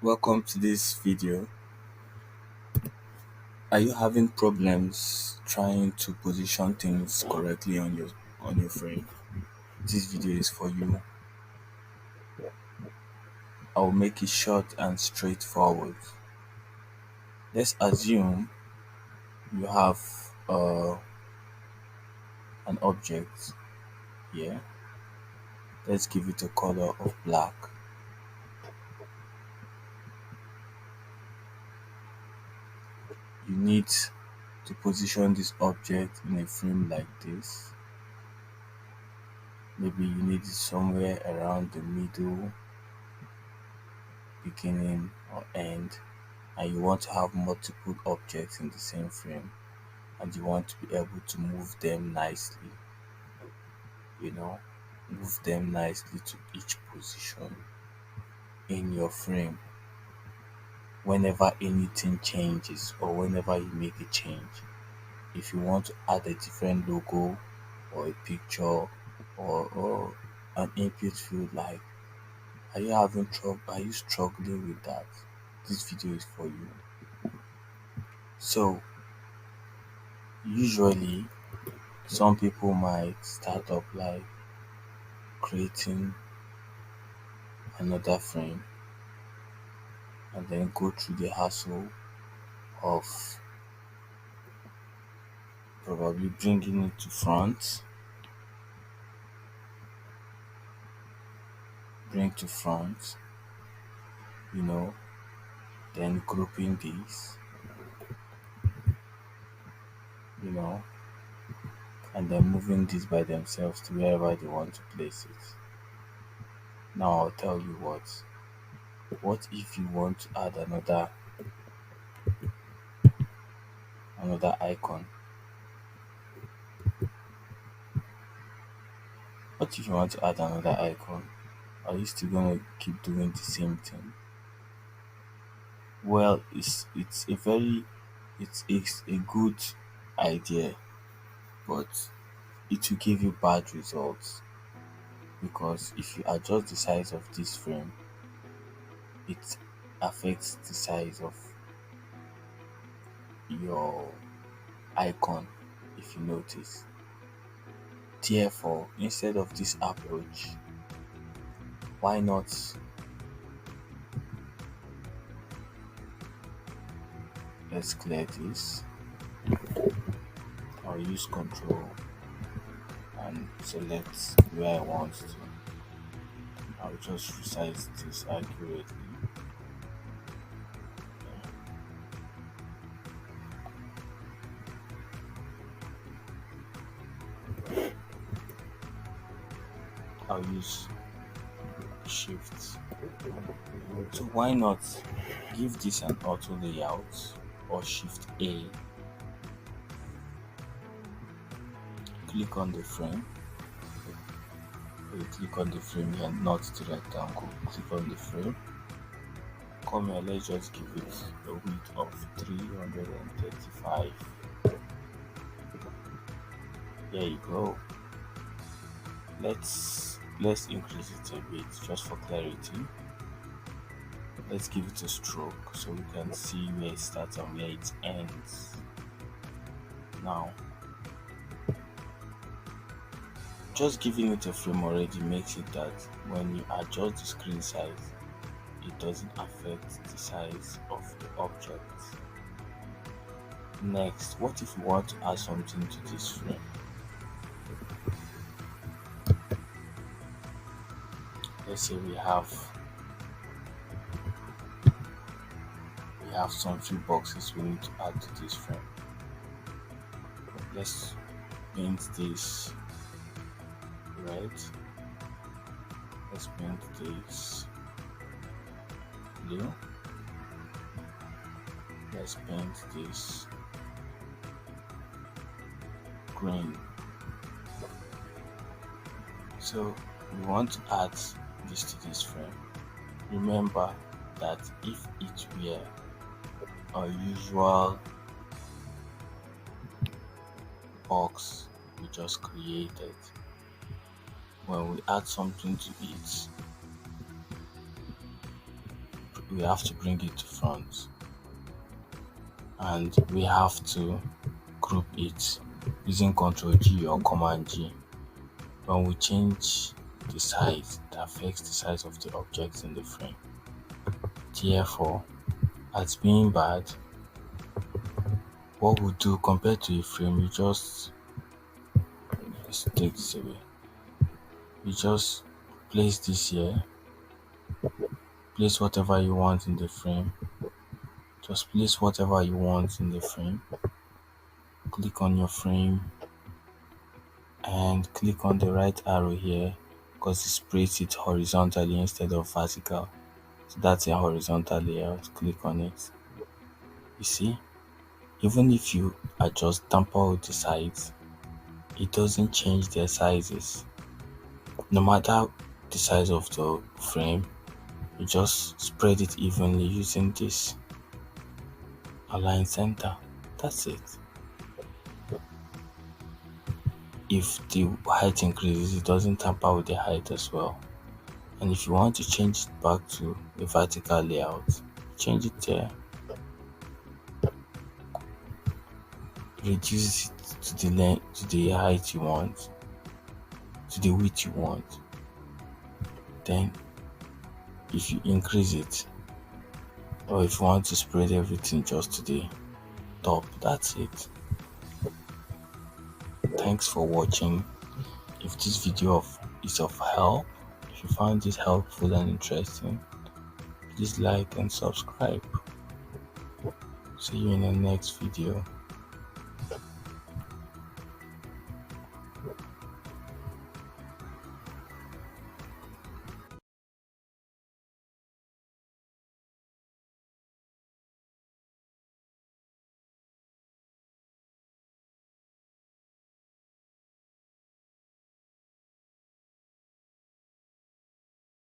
Welcome to this video. Are you having problems trying to position things correctly on your frame? This video is for you. I'll make it short and straightforward. Let's assume you have an object here. Let's give it a color of black. You need to position this object in a frame like this. Maybe you need it somewhere around the middle, beginning or end, and you want to have multiple objects in the same frame, and you want to be able to move them nicely, you know move them nicely to each position in your frame. Whenever anything changes or whenever you make a change, if you want to add a different logo or a picture or an input field, like, are you struggling with that? This video is for you. So usually some people might start up like creating another frame and then go through the hassle of probably bringing it to front, you know, then grouping these, you know, and then moving these by themselves to wherever they want to place it. Now I'll tell you what if you want to add another icon? What if you want to add another icon? Are you still gonna keep doing the same thing? Well, it's a good idea, but it will give you bad results, because if you adjust the size of this frame, it affects the size of your icon, if you notice. Therefore, instead of this approach, why not let's clear this. I'll use control and select where I want to. I'll just resize this accurately. I'll use shift. So why not give this an auto layout, or shift A, click on the frame. You click on the frame here, not the rectangle. Click on the frame. Come here, let's just give it a width of 335. There you go. Let's increase it a bit just for clarity. Let's give it a stroke so we can see where it starts and where it ends. Now, just giving it a frame already makes it that when you adjust the screen size, it doesn't affect the size of the object. Next, what if we want to add something to this frame? Let's say we have some few boxes we need to add to this frame. Let's paint this red. Let's paint this blue. Let's paint this green. So we want to add this to this frame. Remember that if it were our usual box we just created, when we add something to it, we have to bring it to front, and we have to group it using Ctrl G or Command G. When we change the size, it affects the size of the objects in the frame. Therefore, as being bad, what we do compared to a frame, let's take this away. You just place this here, place whatever you want in the frame. Just place whatever you want in the frame. Click on your frame and click on the right arrow here, because it sprays it horizontally instead of vertical. So that's a horizontal layout. Click on it. You see, even if you adjust tamper with the sides, it doesn't change their sizes. No matter the size of the frame, you just spread it evenly using this align center. That's it. If the height increases, it doesn't tamper with the height as well. And if you want to change it back to a vertical layout, change it there. Reduce it to the length, to the height you want, to the width you want. Then if you increase it, or if you want to spread everything just to the top, that's it. Thanks for watching. If this video is of help, if you found this helpful and interesting, please like and subscribe. See you in the next video.